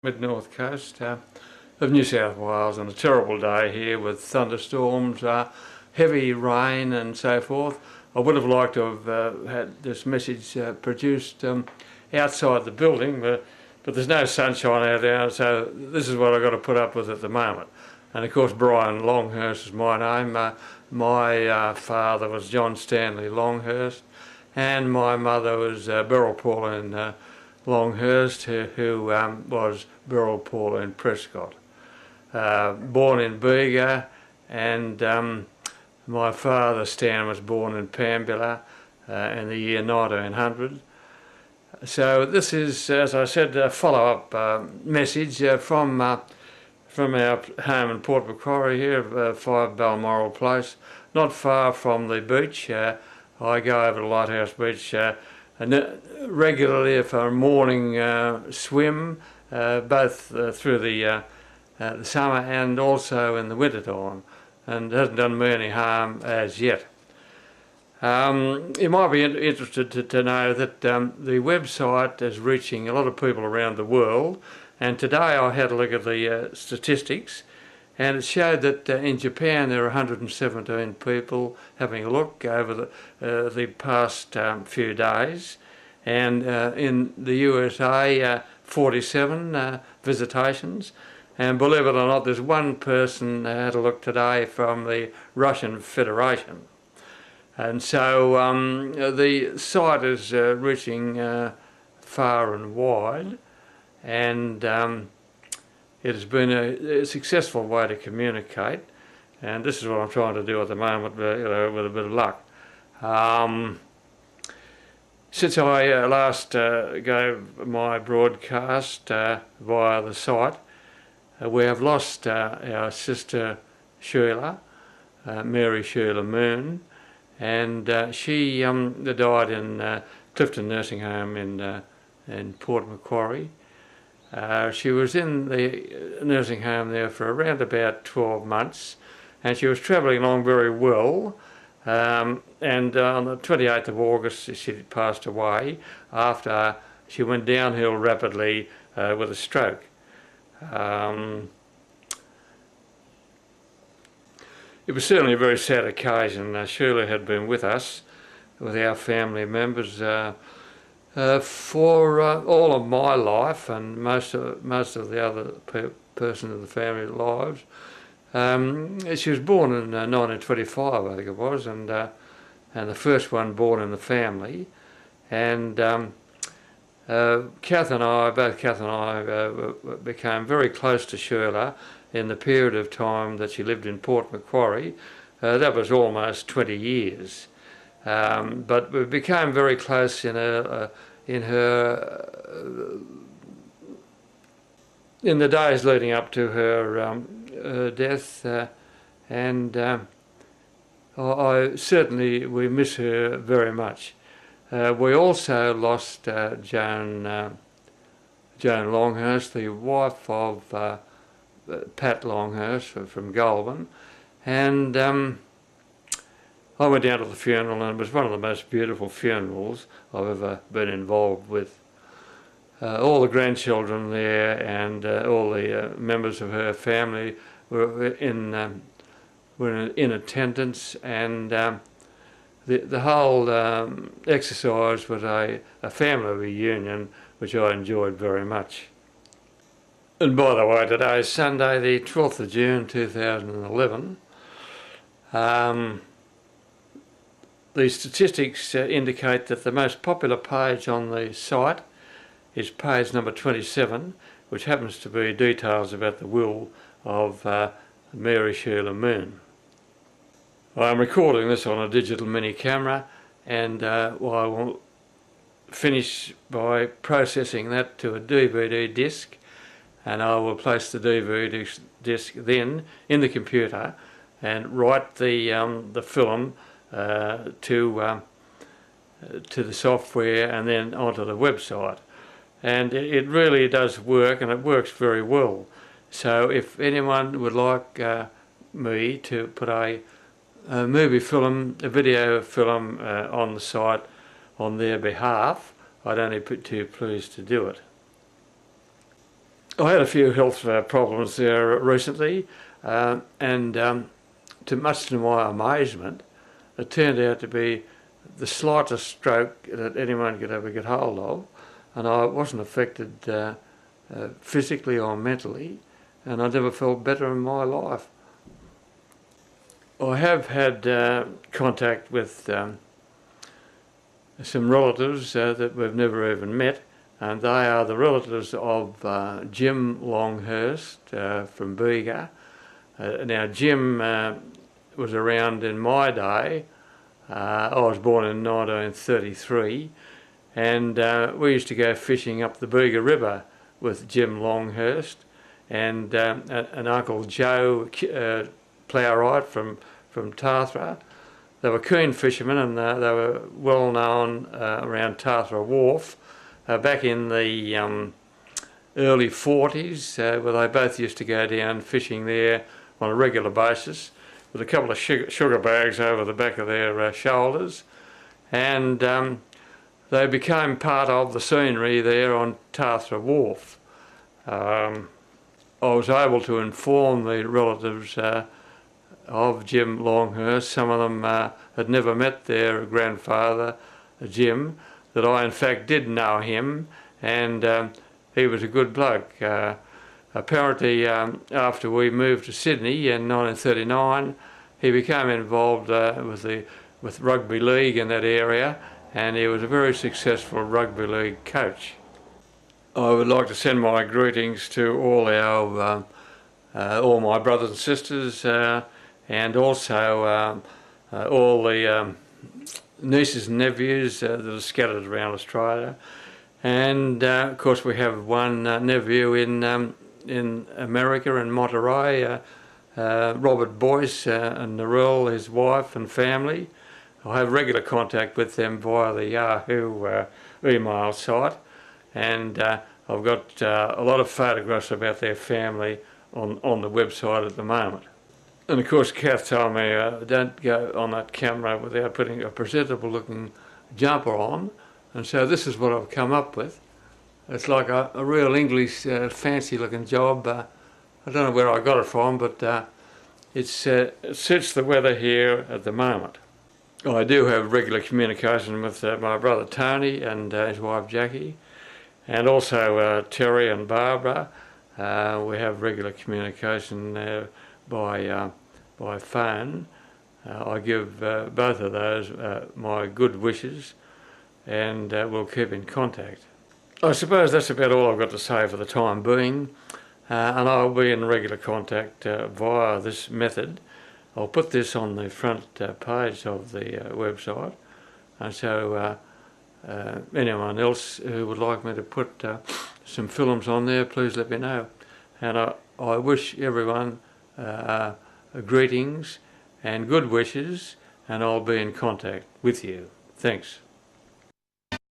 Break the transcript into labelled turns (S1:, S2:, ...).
S1: mid-north coast of New South Wales on a terrible day here with thunderstorms, heavy rain and so forth. I would have liked to have had this message produced outside the building, but there's no sunshine out there, so this is what I've got to put up with at the moment. And of course Bryan Longhurst is my name. My father was John Stanley Longhurst, and my mother was Beryl Pauline Longhurst, who was Beryl Pauline Prescott. Born in Bega, and my father Stan was born in Pambula in the year 1900. So this is, as I said, a follow-up message from our home in Port Macquarie here, 5 Balmoral Place, not far from the beach. I go over to Lighthouse Beach regularly for a morning swim, both through the summer and also in the winter time, and it hasn't done me any harm as yet. You might be interested to know that the website is reaching a lot of people around the world, and today I had a look at the statistics, and it showed that in Japan there are 117 people having a look over the past few days, and in the USA 47 visitations, and believe it or not, there's one person had a look today from the Russian Federation. And so the site is reaching far and wide, and it has been a successful way to communicate, and this is what I'm trying to do at the moment, with a bit of luck. Since I last gave my broadcast via the site, we have lost our sister Sheila, Mary Sheila Moon, and she died in Clifton Nursing Home in Port Macquarie. She was in the nursing home there for around about 12 months, and she was travelling along very well, and on the 28th of August she passed away after she went downhill rapidly with a stroke. It was certainly a very sad occasion. Shirley had been with us, with our family members, for all of my life and most of the other persons of the family lives. She was born in 1925, I think it was, and the first one born in the family. And both Kath and I became very close to Shirley in the period of time that she lived in Port Macquarie. That was almost 20 years. But we became very close in the days leading up to her death, and we miss her very much. We also lost Joan Longhurst, the wife of Pat Longhurst from Goulburn, and I went down to the funeral, and it was one of the most beautiful funerals I've ever been involved with. All the grandchildren there and all the members of her family were in attendance, and the whole exercise was a family reunion, which I enjoyed very much. And by the way, today is Sunday, the 12th of June 2011. The statistics indicate that the most popular page on the site is page number 27, which happens to be details about the will of Mary Sheila Moon. I'm recording this on a digital mini camera, and I will finish by processing that to a DVD disc, and I will place the DVD disc then in the computer and write the film to the software and then onto the website. And it really does work, and it works very well. So if anyone would like me to put a movie film, a video film on the site on their behalf, I'd only be too pleased to do it. I had a few health problems there recently, and much to my amazement, it turned out to be the slightest stroke that anyone could ever get hold of, and I wasn't affected physically or mentally, and I never felt better in my life. I have had contact with some relatives that we've never even met, and they are the relatives of Jim Longhurst from Bega. Now Jim was around in my day. I was born in 1933, and we used to go fishing up the Bega River with Jim Longhurst and Uncle Joe Plowright from Tathra. They were keen fishermen, and they were well known around Tathra Wharf back in the early 40s, where they both used to go down fishing there on a regular basis with a couple of sugar bags over the back of their shoulders, and they became part of the scenery there on Tathra Wharf. I was able to inform the relatives of Jim Longhurst. Some of them had never met their grandfather, Jim, that I in fact did know him, and he was a good bloke. Apparently after we moved to Sydney in 1939, he became involved with rugby league in that area, and he was a very successful rugby league coach. I would like to send my greetings to all my brothers and sisters, and also all the nieces and nephews that are scattered around Australia. And of course we have one nephew in America, in Monterey, Robert Boyce, and Narelle, his wife and family. I have regular contact with them via the Yahoo email site, and I've got a lot of photographs about their family on the website at the moment. And of course Kath told me don't go on that camera without putting a presentable looking jumper on, and so this is what I've come up with. It's like a real English fancy looking job. I don't know where I got it from, but it suits the weather here at the moment. I do have regular communication with my brother Tony and his wife Jackie, and also Terry and Barbara. We have regular communication by phone. I give both of those my good wishes, and we'll keep in contact. I suppose that's about all I've got to say for the time being, and I'll be in regular contact via this method. I'll put this on the front page of the website, and so anyone else who would like me to put some films on there, please let me know. And I wish everyone greetings and good wishes, and I'll be in contact with you. Thanks.